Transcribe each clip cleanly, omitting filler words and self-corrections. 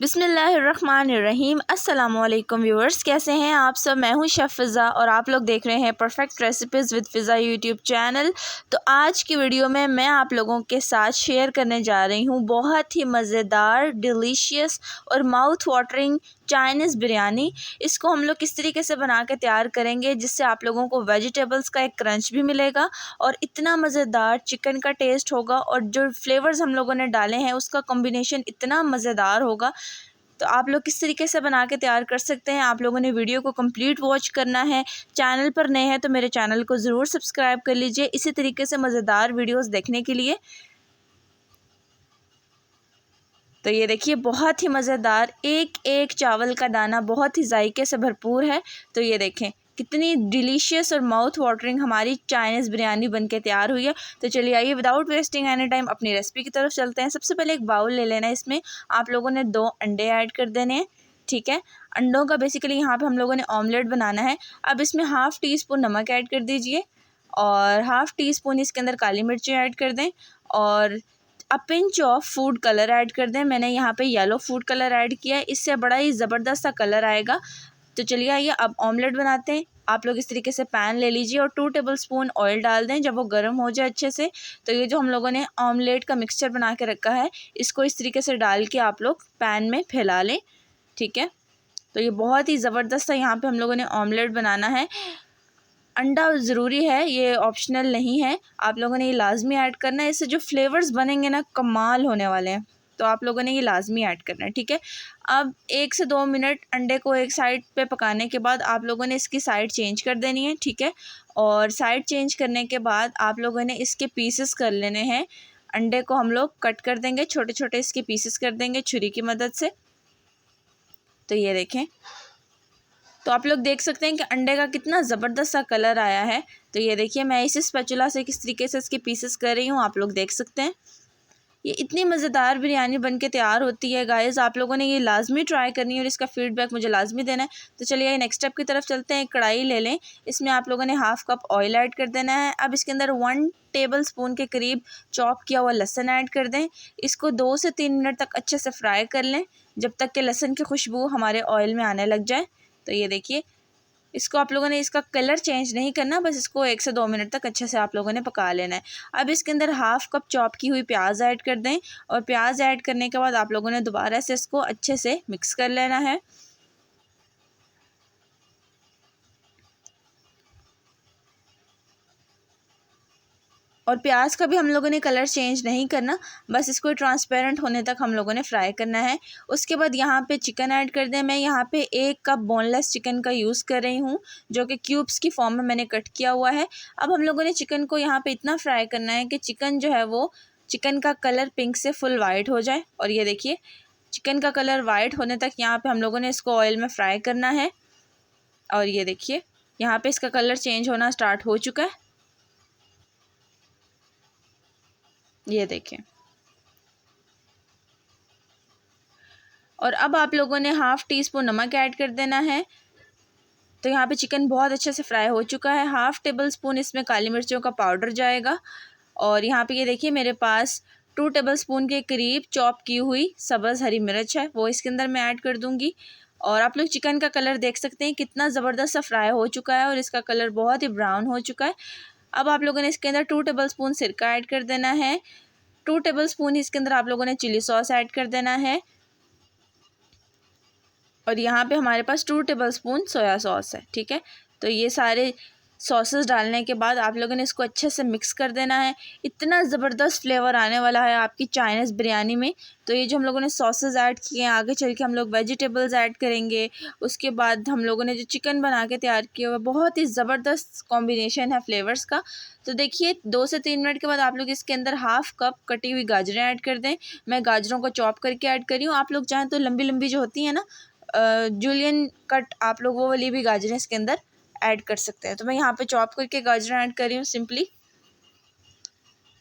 बिस्मिल्लाहिर्रहमानिर्रहीम। अस्सलामुअलैकुम व्यूअर्स, कैसे हैं आप सब। मैं हूं शेफ़ फ़िज़ा और आप लोग देख रहे हैं perfect recipes with Fiza YouTube channel. तो आज की वीडियो में मैं आप लोगों के साथ शेयर करने जा रही हूं बहुत ही मज़ेदार, डिलीशियस और माउथ वाटरिंग चाइनीज़ बिरयानी। इसको हम लोग किस तरीके से बना के तैयार करेंगे जिससे आप लोगों को वेजिटेबल्स का एक क्रंच भी मिलेगा और इतना मज़ेदार चिकन का टेस्ट होगा और जो फ्लेवर्स हम लोगों ने डाले हैं उसका कॉम्बिनेशन इतना मज़ेदार होगा। तो आप लोग किस तरीके से बना के तैयार कर सकते हैं, आप लोगों ने वीडियो को कंप्लीट वॉच करना है। चैनल पर नए हैं तो मेरे चैनल को ज़रूर सब्सक्राइब कर लीजिए इसी तरीके से मज़ेदार वीडियोस देखने के लिए। तो ये देखिए बहुत ही मज़ेदार, एक एक चावल का दाना बहुत ही जायके से भरपूर है। तो ये देखें कितनी डिलीशियस और माउथ वाटरिंग हमारी चाइनीज़ बिरयानी बनके तैयार हुई है। तो चलिए आइए विदाउट वेस्टिंग एनी टाइम अपनी रेसिपी की तरफ चलते हैं। सबसे पहले एक बाउल ले लेना है, इसमें आप लोगों ने 2 अंडे ऐड कर देने हैं। ठीक है, अंडों का बेसिकली यहाँ पे हम लोगों ने ऑमलेट बनाना है। अब इसमें हाफ़ टी स्पून नमक ऐड कर दीजिए और हाफ़ टी स्पून इसके अंदर काली मिर्ची ऐड कर दें और a pinch of food colour add कर दें। मैंने यहाँ पे येलो फूड कलर ऐड किया है, इससे बड़ा ही ज़बरदस्त सा कलर आएगा। तो चलिए आइए अब ऑमलेट बनाते हैं। आप लोग इस तरीके से पैन ले लीजिए और 2 टेबलस्पून ऑयल डाल दें। जब वो गर्म हो जाए अच्छे से तो ये जो हम लोगों ने ऑमलेट का मिक्सचर बना के रखा है इसको इस तरीके से डाल के आप लोग पैन में फैला लें। ठीक है, तो ये बहुत ही ज़बरदस्त सा यहाँ पे हम लोगों ने ऑमलेट बनाना है। अंडा ज़रूरी है, ये ऑप्शनल नहीं है, आप लोगों ने ये लाजमी ऐड करना है। इससे जो फ्लेवर्स बनेंगे ना कमाल होने वाले हैं, तो आप लोगों ने ये लाजमी ऐड करना है। ठीक है, अब 1 से 2 मिनट अंडे को एक साइड पे पकाने के बाद आप लोगों ने इसकी साइड चेंज कर देनी है। ठीक है, और साइड चेंज करने के बाद आप लोगों ने इसके पीसेस कर लेने हैं। अंडे को हम लोग कट कर देंगे, छोटे छोटे इसके पीसेस कर देंगे छुरी की मदद से। तो ये देखें, तो आप लोग देख सकते हैं कि अंडे का कितना ज़बरदस्त सा कलर आया है। तो ये देखिए मैं इस स्पैचुला से किस तरीके से इसके पीसेस कर रही हूँ, आप लोग देख सकते हैं। ये इतनी मज़ेदार बिरयानी बनके तैयार होती है गाइज़, आप लोगों ने ये लाजमी ट्राई करनी है और इसका फीडबैक मुझे लाजमी देना है। तो चलिए नेक्स्ट स्टेप की तरफ चलते हैं। कढ़ाई ले लें, इसमें आप लोगों ने हाफ़ कप ऑयल ऐड कर देना है। अब इसके अंदर 1 टेबलस्पून के करीब चॉप किया हुआ लहसुन ऐड कर दें। इसको 2 से 3 मिनट तक अच्छे से फ्राई कर लें जब तक कि लहसुन की खुशबू हमारे ऑयल में आने लग जाए। तो ये देखिए इसको आप लोगों ने इसका कलर चेंज नहीं करना, बस इसको 1 से 2 मिनट तक अच्छे से आप लोगों ने पका लेना है। अब इसके अंदर हाफ़ कप चॉप की हुई प्याज ऐड कर दें और प्याज ऐड करने के बाद आप लोगों ने दोबारा से इसको अच्छे से मिक्स कर लेना है। और प्याज का भी हम लोगों ने कलर चेंज नहीं करना, बस इसको ट्रांसपेरेंट होने तक हम लोगों ने फ्राई करना है। उसके बाद यहाँ पे चिकन ऐड कर दें। मैं यहाँ पे 1 कप बोनलेस चिकन का यूज़ कर रही हूँ जो कि क्यूब्स की फॉर्म में मैंने कट किया हुआ है। अब हम लोगों ने चिकन को यहाँ पे इतना फ्राई करना है कि चिकन जो है वो चिकन का कलर पिंक से फुल वाइट हो जाए। और ये देखिए चिकन का कलर वाइट होने तक यहाँ पर हम लोगों ने इसको ऑयल में फ्राई करना है। और ये देखिए यहाँ पर इसका कलर चेंज होना स्टार्ट हो चुका है। ये देखें, और अब आप लोगों ने हाफ़ टी स्पून नमक ऐड कर देना है। तो यहाँ पे चिकन बहुत अच्छे से फ्राई हो चुका है। हाफ़ टेबल स्पून इसमें काली मिर्चों का पाउडर जाएगा और यहाँ पे ये देखिए मेरे पास 2 टेबल स्पून के करीब चॉप की हुई सब्ज़ हरी मिर्च है, वो इसके अंदर मैं ऐड कर दूँगी। और आप लोग चिकन का कलर देख सकते हैं कितना ज़बरदस्त सा फ्राई हो चुका है और इसका कलर बहुत ही ब्राउन हो चुका है। अब आप लोगों ने इसके अंदर 2 टेबल स्पून सिरका ऐड कर देना है। 2 टेबल स्पून इसके अंदर आप लोगों ने चिली सॉस ऐड कर देना है और यहाँ पे हमारे पास 2 टेबलस्पून सोया सॉस है। ठीक है, तो ये सारे सॉसेस डालने के बाद आप लोगों ने इसको अच्छे से मिक्स कर देना है। इतना ज़बरदस्त फ्लेवर आने वाला है आपकी चाइनीज़ बिरयानी में। तो ये जो हम लोगों ने सॉसेस ऐड किए हैं, आगे चल के हम लोग वेजिटेबल्स ऐड करेंगे। उसके बाद हम लोगों ने जो चिकन बना के तैयार किया हुआ, बहुत ही ज़बरदस्त कॉम्बिनेशन है फ्लेवर्स का। तो देखिए 2 से 3 मिनट के बाद आप लोग इसके अंदर हाफ़ कप कटी हुई गाजरें ऐड कर दें। मैं गाजरों को चॉप करके ऐड करी हूँ, आप लोग चाहें तो लंबी लंबी जो होती हैं ना जूलियन कट, आप लोग वो वाली भी गाजरें इसके अंदर ऐड कर सकते हैं। तो मैं यहाँ पे चॉप करके गाजरें ऐड कर रही हूँ सिंपली।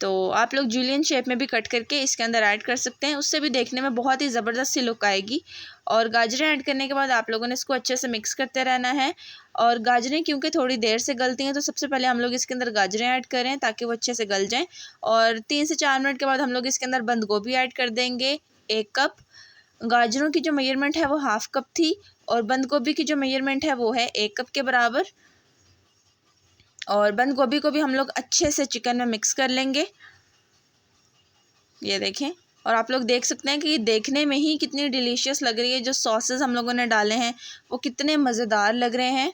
तो आप लोग जूलियन शेप में भी कट करके इसके अंदर ऐड कर सकते हैं, उससे भी देखने में बहुत ही ज़बरदस्त सी लुक आएगी। और गाजरें ऐड करने के बाद आप लोगों ने इसको अच्छे से मिक्स करते रहना है। और गाजरें क्योंकि थोड़ी देर से गलती हैं तो सबसे पहले हम लोग इसके अंदर गाजरें ऐड करें ताकि वो अच्छे से गल जाएँ। और 3 से 4 मिनट के बाद हम लोग इसके अंदर बंद गोभी ऐड कर देंगे 1 कप। गाजरों की जो मेजरमेंट है वो हाफ़ कप थी और बंद गोभी की जो मेजरमेंट है वो है 1 कप के बराबर। और बंद गोभी को भी हम लोग अच्छे से चिकन में मिक्स कर लेंगे। ये देखें, और आप लोग देख सकते हैं कि देखने में ही कितनी डिलीशियस लग रही है। जो सॉसेस हम लोगों ने डाले हैं वो कितने मज़ेदार लग रहे हैं।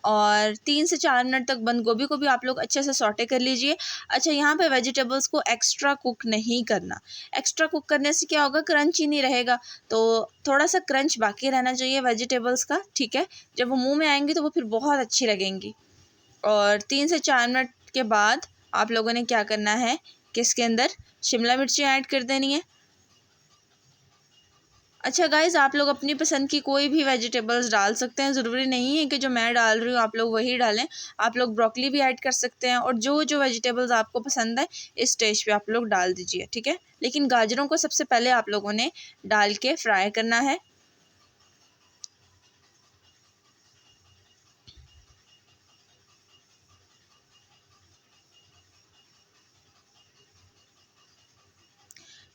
और 3 से 4 मिनट तक बंद गोभी को भी आप लोग अच्छे से सौटे कर लीजिए। अच्छा, यहाँ पे वेजिटेबल्स को एक्स्ट्रा कुक नहीं करना। एक्स्ट्रा कुक करने से क्या होगा, क्रंच ही नहीं रहेगा। तो थोड़ा सा क्रंच बाकी रहना चाहिए वेजिटेबल्स का, ठीक है। जब वो मुंह में आएंगी तो वो फिर बहुत अच्छी लगेंगी। और 3 से 4 मिनट के बाद आप लोगों ने क्या करना है कि इसके अंदर शिमला मिर्ची ऐड कर देनी है। अच्छा गाइज़, आप लोग अपनी पसंद की कोई भी वेजिटेबल्स डाल सकते हैं। ज़रूरी नहीं है कि जो मैं डाल रही हूँ आप लोग वही डालें। आप लोग ब्रोकली भी ऐड कर सकते हैं और जो जो वेजिटेबल्स आपको पसंद है इस स्टेज पे आप लोग डाल दीजिए, ठीक है। लेकिन गाजरों को सबसे पहले आप लोगों ने डाल के फ्राई करना है।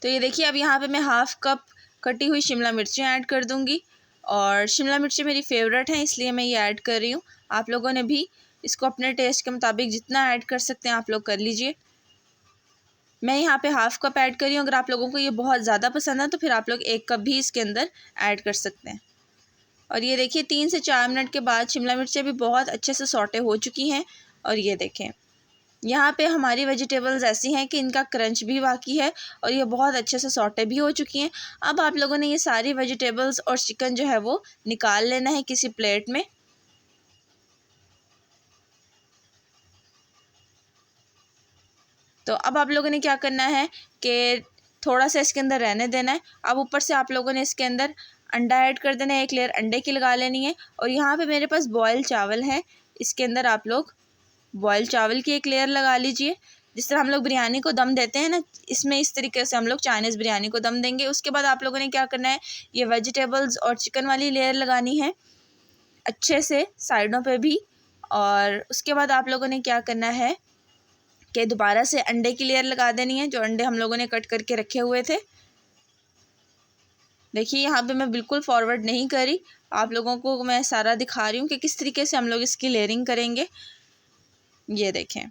तो ये देखिए, अब यहाँ पे मैं हाफ़ कप कटी हुई शिमला मिर्ची ऐड कर दूँगी। और शिमला मिर्ची मेरी फेवरेट है इसलिए मैं ये ऐड कर रही हूँ। आप लोगों ने भी इसको अपने टेस्ट के मुताबिक जितना ऐड कर सकते हैं आप लोग कर लीजिए। मैं यहाँ पे हाफ़ कप ऐड कर रही हूँ। अगर आप लोगों को ये बहुत ज़्यादा पसंद है तो फिर आप लोग 1 कप भी इसके अंदर ऐड कर सकते हैं। और ये देखिए 3 से 4 मिनट के बाद शिमला मिर्चें भी बहुत अच्छे से सौटे हो चुकी हैं। और ये देखें, यहाँ पे हमारी वेजिटेबल्स ऐसी हैं कि इनका क्रंच भी बाकी है और ये बहुत अच्छे से सौटे भी हो चुकी हैं। अब आप लोगों ने ये सारी वेजिटेबल्स और चिकन जो है वो निकाल लेना है किसी प्लेट में। तो अब आप लोगों ने क्या करना है कि थोड़ा सा इसके अंदर रहने देना है। अब ऊपर से आप लोगों ने इसके अंदर अंडा ऐड कर देना है, 1 लेयर अंडे की लगा लेनी है। और यहाँ पे मेरे पास बॉयल चावल है, इसके अंदर आप लोग बॉयल चावल की 1 लेयर लगा लीजिए। जिस तरह हम लोग बिरयानी को दम देते हैं ना, इसमें इस तरीके से हम लोग चाइनीज़ बिरयानी को दम देंगे। उसके बाद आप लोगों ने क्या करना है, ये वेजिटेबल्स और चिकन वाली लेयर लगानी है अच्छे से साइडों पे भी। और उसके बाद आप लोगों ने क्या करना है कि दोबारा से अंडे की लेयर लगा देनी है, जो अंडे हम लोगों ने कट करके रखे हुए थे। देखिए, यहाँ पे मैं बिल्कुल फॉरवर्ड नहीं करी, आप लोगों को मैं सारा दिखा रही हूँ कि किस तरीके से हम लोग इसकी लेयरिंग करेंगे। ये देखें,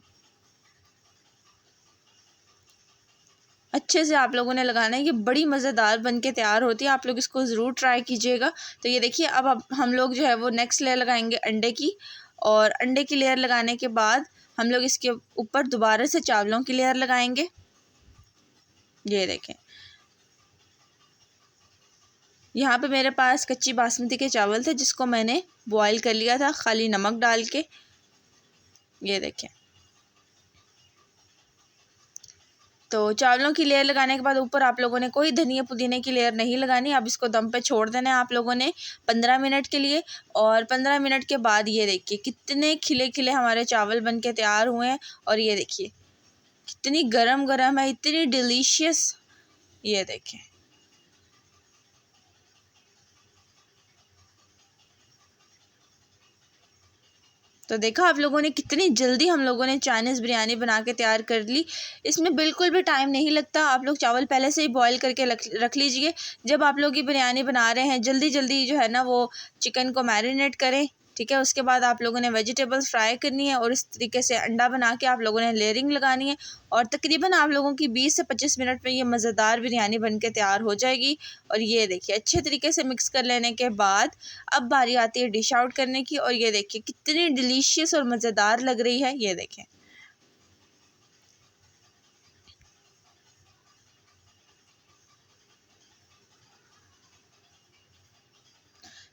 अच्छे से आप लोगों ने लगाना है। ये बड़ी मज़ेदार बन के तैयार होती है, आप लोग इसको ज़रूर ट्राई कीजिएगा। तो ये देखिए, अब हम लोग जो है वो नेक्स्ट लेयर लगाएंगे अंडे की। और अंडे की लेयर लगाने के बाद हम लोग इसके ऊपर दोबारा से चावलों की लेयर लगाएंगे। ये देखें, यहाँ पे मेरे पास कच्ची बासमती के चावल थे जिसको मैंने बॉईल कर लिया था खाली नमक डाल के। ये देखें, तो चावलों की लेयर लगाने के बाद ऊपर आप लोगों ने कोई धनिया पुदीने की लेयर नहीं लगानी। अब इसको दम पे छोड़ देना है आप लोगों ने 15 मिनट के लिए। और 15 मिनट के बाद ये देखिए कितने खिले खिले हमारे चावल बन के तैयार हुए हैं। और ये देखिए कितनी गरम गरम है, इतनी डिलीशियस। ये देखें, तो देखा आप लोगों ने कितनी जल्दी हम लोगों ने चाइनीज़ बिरयानी बना के तैयार कर ली। इसमें बिल्कुल भी टाइम नहीं लगता। आप लोग चावल पहले से ही बॉईल करके रख लीजिए। जब आप लोग ये बिरयानी बना रहे हैं जल्दी जल्दी जो है ना वो चिकन को मैरिनेट करें, ठीक है। उसके बाद आप लोगों ने वेजिटेबल्स फ्राई करनी है और इस तरीके से अंडा बना के आप लोगों ने लेयरिंग लगानी है। और तकरीबन आप लोगों की 20 से 25 मिनट में ये मज़ेदार बिरयानी बन के तैयार हो जाएगी। और ये देखिए अच्छे तरीके से मिक्स कर लेने के बाद अब बारी आती है डिश आउट करने की। और ये देखिए कितनी डिलीशियस और मज़ेदार लग रही है। ये देखें,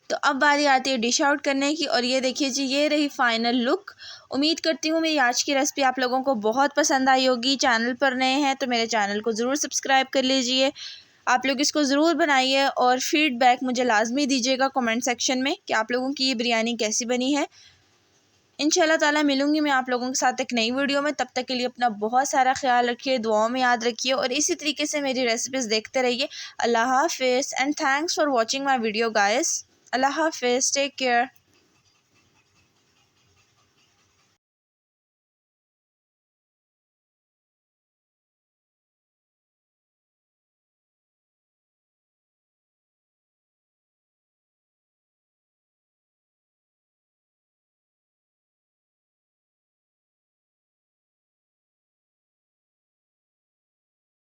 तो अब बारी आती है डिश आउट करने की। और ये देखिए जी, ये रही फाइनल लुक। उम्मीद करती हूँ मेरी आज की रेसिपी आप लोगों को बहुत पसंद आई होगी। चैनल पर नए हैं तो मेरे चैनल को ज़रूर सब्सक्राइब कर लीजिए। आप लोग इसको ज़रूर बनाइए और फीडबैक मुझे लाजमी दीजिएगा कमेंट सेक्शन में कि आप लोगों की ये बिरयानी कैसी बनी है। इंशाल्लाह ताला मिलूँगी मैं आप लोगों के साथ एक नई वीडियो में। तब तक के लिए अपना बहुत सारा ख्याल रखिए, दुआओं में याद रखिए और इसी तरीके से मेरी रेसिपीज़ देखते रहिए। अल्लाह हाफ़िज़ and thanks for watching my video guys. अल्लाह हाफ़िज़, टेक केयर।